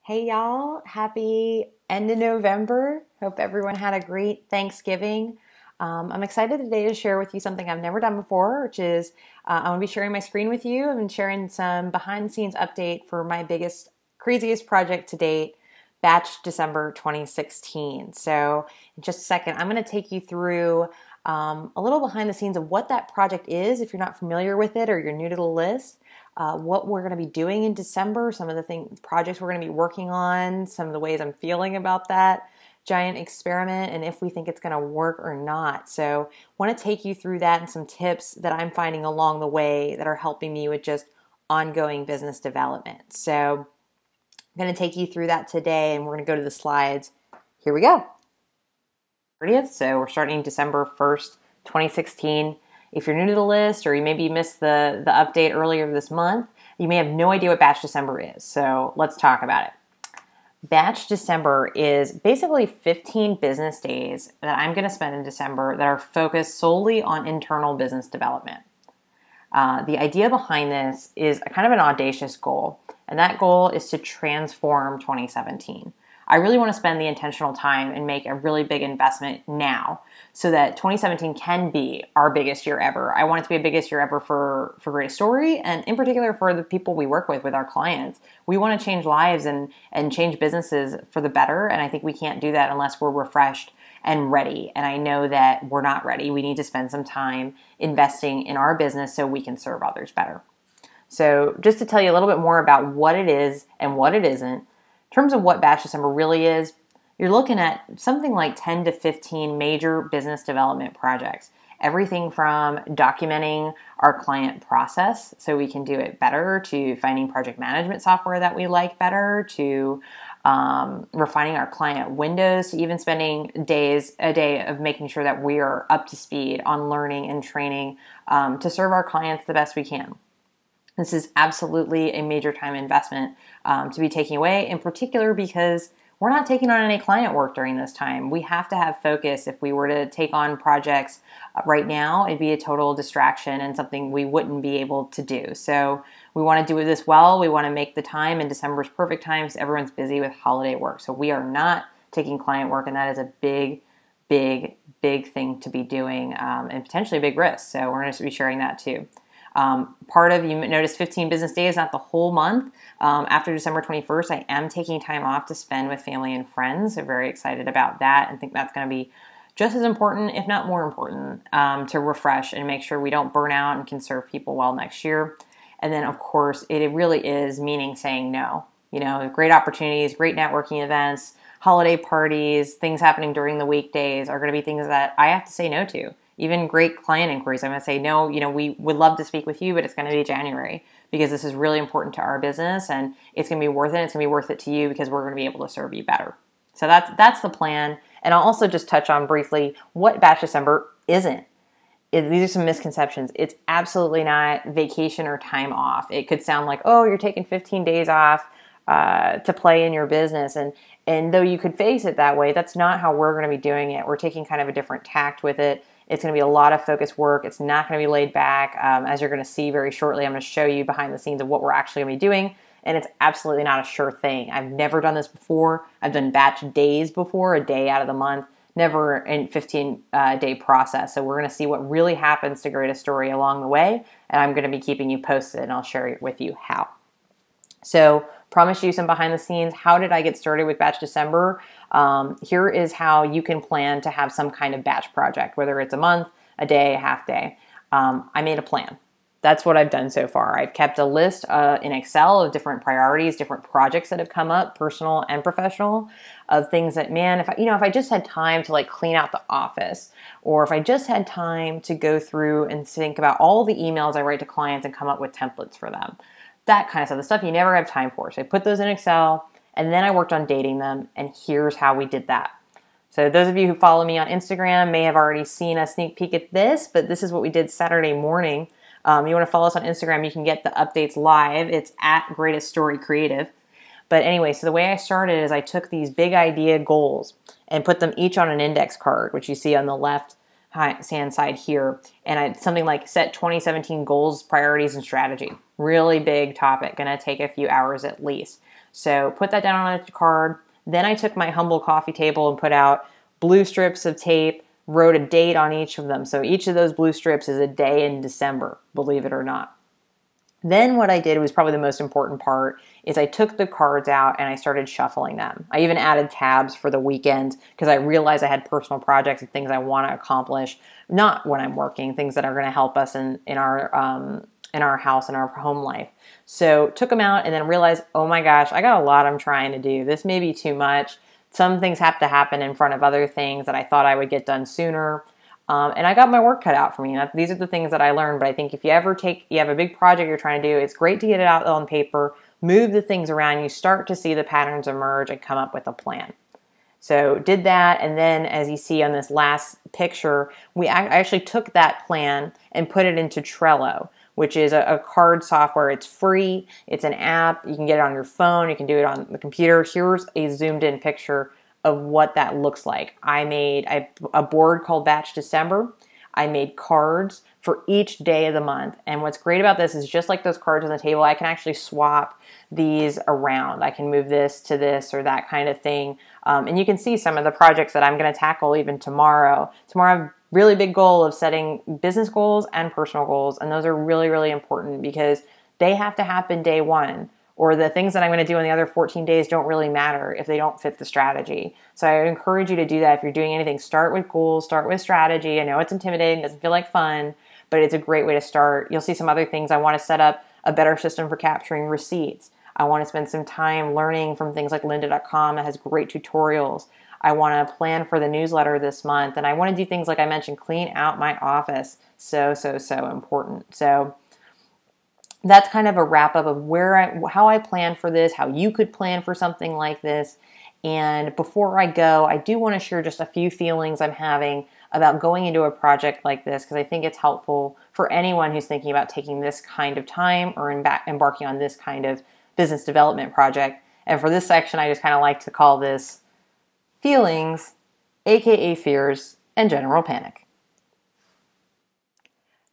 Hey y'all, happy end of November. Hope everyone had a great Thanksgiving. I'm excited today to share with you something I've never done before, which is I'm going to be sharing my screen with you and sharing some behind the scenes update for my biggest, craziest project to date, Batch December 2016. So in just a second, I'm going to take you through a little behind the scenes of what that project is if you're not familiar with it or you're new to the list. What we're going to be doing in December, some of the projects we're going to be working on, some of the ways I'm feeling about that giant experiment, and if we think it's going to work or not. So I want to take you through that and some tips that I'm finding along the way that are helping me with just ongoing business development. So I'm going to take you through that today, and we're going to go to the slides. Here we go. 30th, so we're starting December 1st, 2016. If you're new to the list or you maybe missed the update earlier this month, you may have no idea what Batch December is. So let's talk about it. Batch December is basically 15 business days that I'm going to spend in December that are focused solely on internal business development. The idea behind this is a kind of an audacious goal, and that goal is to transform 2017. I really want to spend the intentional time and make a really big investment now so that 2017 can be our biggest year ever. I want it to be a biggest year ever for Great Story, and in particular for the people we work with our clients. We want to change lives and change businesses for the better, and I think we can't do that unless we're refreshed and ready. And I know that we're not ready. We need to spend some time investing in our business so we can serve others better. So just to tell you a little bit more about what it is and what it isn't, in terms of what Batch December really is, you're looking at something like 10 to 15 major business development projects. Everything from documenting our client process so we can do it better, to finding project management software that we like better, to refining our client windows, to even spending a day of making sure that we are up to speed on learning and training to serve our clients the best we can. This is absolutely a major time investment to be taking away, in particular because we're not taking on any client work during this time. We have to have focus. If we were to take on projects right now, it'd be a total distraction and something we wouldn't be able to do. So we want to do this well. We want to make the time, and December's perfect time because everyone's busy with holiday work. So we are not taking client work, and that is a big thing to be doing and potentially a big risk. So we're going to be sharing that too. You notice 15 business days, not the whole month. After December 21st, I am taking time off to spend with family and friends. So very excited about that and think that's going to be just as important, if not more important, to refresh and make sure we don't burn out and can serve people well next year. And then, of course, it really is meaning saying no. You know, great opportunities, great networking events, holiday parties, things happening during the weekdays are going to be things that I have to say no to. Even great client inquiries, I'm going to say, no, we would love to speak with you, but it's going to be January because this is really important to our business and it's going to be worth it. It's going to be worth it to you because we're going to be able to serve you better. So that's the plan. And I'll also just touch on briefly what Batch December isn't. These are some misconceptions. It's absolutely not vacation or time off. It could sound like, oh, you're taking 15 days off to play in your business. And though you could face it that way, that's not how we're going to be doing it. We're taking kind of a different tact with it. It's going to be a lot of focused work. It's not going to be laid back. As you're going to see very shortly, I'm going to show you behind the scenes of what we're actually going to be doing. And it's absolutely not a sure thing. I've never done this before. I've done batch days before, a day out of the month, never in 15-day process. So we're going to see what really happens to Great Story along the way. And I'm going to be keeping you posted, and I'll share with you how. So promise you some behind the scenes. How did I get started with Batch December? Here is how you can plan to have some kind of batch project, whether it's a month, a day, a half day. I made a plan. That's what I've done so far. I've kept a list in Excel of different priorities, different projects that have come up, personal and professional, of things that, man, if I just had time to like clean out the office, or if I just had time to go through and think about all the emails I write to clients and come up with templates for them. That kind of stuff, the stuff you never have time for. So I put those in Excel, and then I worked on dating them, and here's how we did that. So those of you who follow me on Instagram may have already seen a sneak peek at this, but this is what we did Saturday morning. You want to follow us on Instagram, you can get the updates live. It's at Greatest Story Creative. But anyway, so the way I started is I took these big idea goals and put them each on an index card, which you see on the left hand side here. And I something like set 2017 goals, priorities, and strategy. Really big topic, going to take a few hours at least. So put that down on a card. Then I took my humble coffee table and put out blue strips of tape, wrote a date on each of them. So each of those blue strips is a day in December, believe it or not. Then what I did was probably the most important part is I took the cards out and I started shuffling them. I even added tabs for the weekend because I realized I had personal projects and things I want to accomplish, not when I'm working, things that are going to help us in our house and our home life. So took them out and then realized, oh my gosh, I got a lot I'm trying to do. This may be too much. Some things have to happen in front of other things that I thought I would get done sooner. And I got my work cut out for me. These are the things that I learned. But I think if you have a big project you're trying to do, it's great to get it out on paper, move the things around, you start to see the patterns emerge and come up with a plan. So did that, and then as you see on this last picture, I actually took that plan and put it into Trello, which is a card software. It's free. It's an app. You can get it on your phone. You can do it on the computer. Here's a zoomed in picture of what that looks like. I made a board called Batch December. I made cards for each day of the month. And what's great about this is just like those cards on the table, I can actually swap these around. I can move this to this or that kind of thing. And you can see some of the projects that I'm going to tackle even tomorrow. Tomorrow I have a really big goal of setting business goals and personal goals. And those are really, really important because they have to happen day one. Or the things that I'm going to do in the other 14 days don't really matter if they don't fit the strategy. So I encourage you to do that. If you're doing anything, start with goals, start with strategy. I know it's intimidating, doesn't feel like fun, but it's a great way to start. You'll see some other things. I want to set up a better system for capturing receipts. I want to spend some time learning from things like lynda.com that has great tutorials. I want to plan for the newsletter this month. And I want to do things like I mentioned, clean out my office. So important. So that's kind of a wrap up of how I plan for this, how you could plan for something like this. And before I go, I do want to share just a few feelings I'm having about going into a project like this, because I think it's helpful for anyone who's thinking about taking this kind of time or embarking on this kind of business development project. And for this section, I just kind of like to call this feelings, aka fears, and general panic.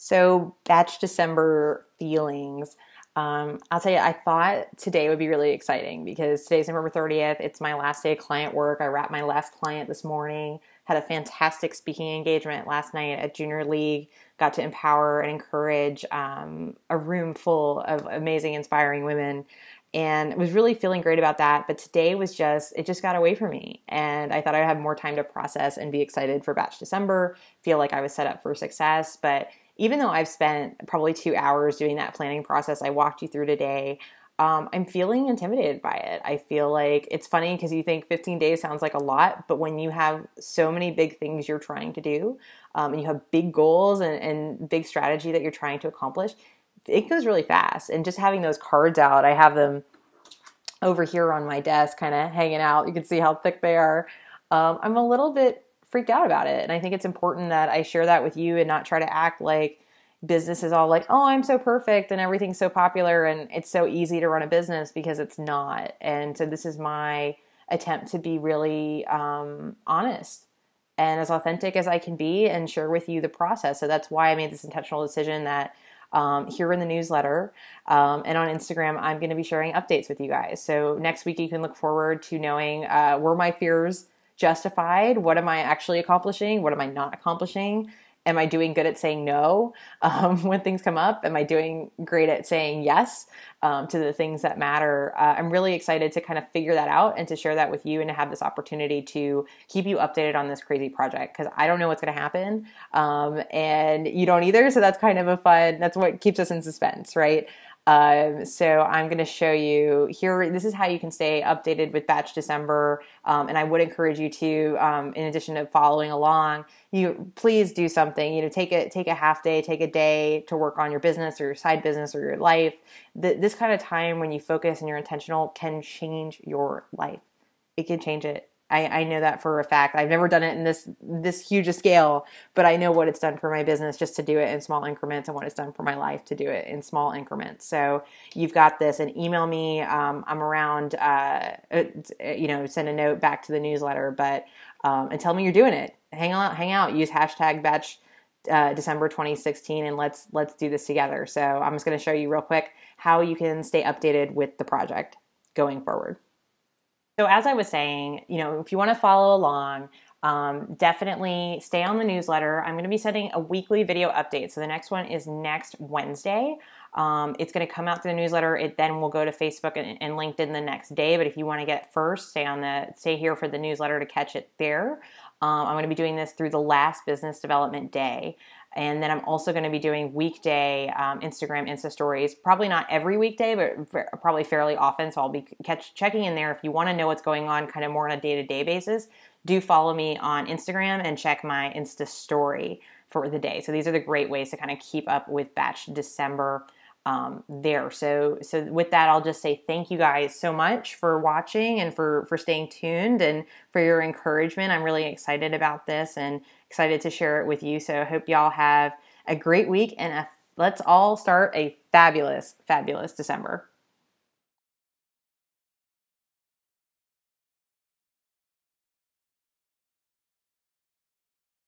So Batch December feelings. I'll tell you, I thought today would be really exciting because today's November 30th. It's my last day of client work. I wrapped my last client this morning, had a fantastic speaking engagement last night at Junior League, got to empower and encourage a room full of amazing, inspiring women. And was really feeling great about that. But today it just got away from me. And I thought I'd have more time to process and be excited for Batch December, feel like I was set up for success. But even though I've spent probably 2 hours doing that planning process I walked you through today, I'm feeling intimidated by it. I feel like it's funny because you think 15 days sounds like a lot, but when you have so many big things you're trying to do, and you have big goals and big strategy that you're trying to accomplish, it goes really fast. And just having those cards out, I have them over here on my desk kind of hanging out. You can see how thick they are. I'm a little bit freaked out about it. And I think it's important that I share that with you and not try to act like business is all like, oh, I'm so perfect and everything's so popular and it's so easy to run a business, because it's not. And so this is my attempt to be really honest and as authentic as I can be and share with you the process. So that's why I made this intentional decision that here in the newsletter and on Instagram, I'm going to be sharing updates with you guys. So next week you can look forward to knowing were my fears justified? What am I actually accomplishing? What am I not accomplishing? Am I doing good at saying no when things come up? Am I doing great at saying yes to the things that matter? I'm really excited to kind of figure that out and to share that with you and to have this opportunity to keep you updated on this crazy project, because I don't know what's going to happen and you don't either. So that's kind of that's what keeps us in suspense, right? So I'm going to show you here. This is how you can stay updated with Batch December. And I would encourage you to, in addition to following along, you please do something, take a half day, take a day to work on your business or your side business or your life. This kind of time when you focus and you're intentional can change your life. It can change it. I know that for a fact. I've never done it in this huge a scale, but I know what it's done for my business just to do it in small increments, and what it's done for my life to do it in small increments. So you've got this, and email me. I'm around, send a note back to the newsletter, but and tell me you're doing it. Hang out, use hashtag Batch December 2016, and let's do this together. So I'm just going to show you real quick how you can stay updated with the project going forward. So as I was saying, if you want to follow along, definitely stay on the newsletter. I'm going to be sending a weekly video update. So the next one is next Wednesday. It's going to come out through the newsletter. It then will go to Facebook and LinkedIn the next day. But if you want to get it first, stay here for the newsletter to catch it there. I'm going to be doing this through the last business development day. And then I'm also going to be doing weekday Instagram Insta stories, probably not every weekday, but probably fairly often. So I'll be checking in there. If you want to know what's going on kind of more on a day-to-day basis, do follow me on Instagram and check my Insta story for the day. So these are the great ways to kind of keep up with Batch December there. So with that, I'll just say thank you guys so much for watching and for staying tuned and for your encouragement. I'm really excited about this and excited to share it with you. So I hope y'all have a great week, and let's all start a fabulous, fabulous December.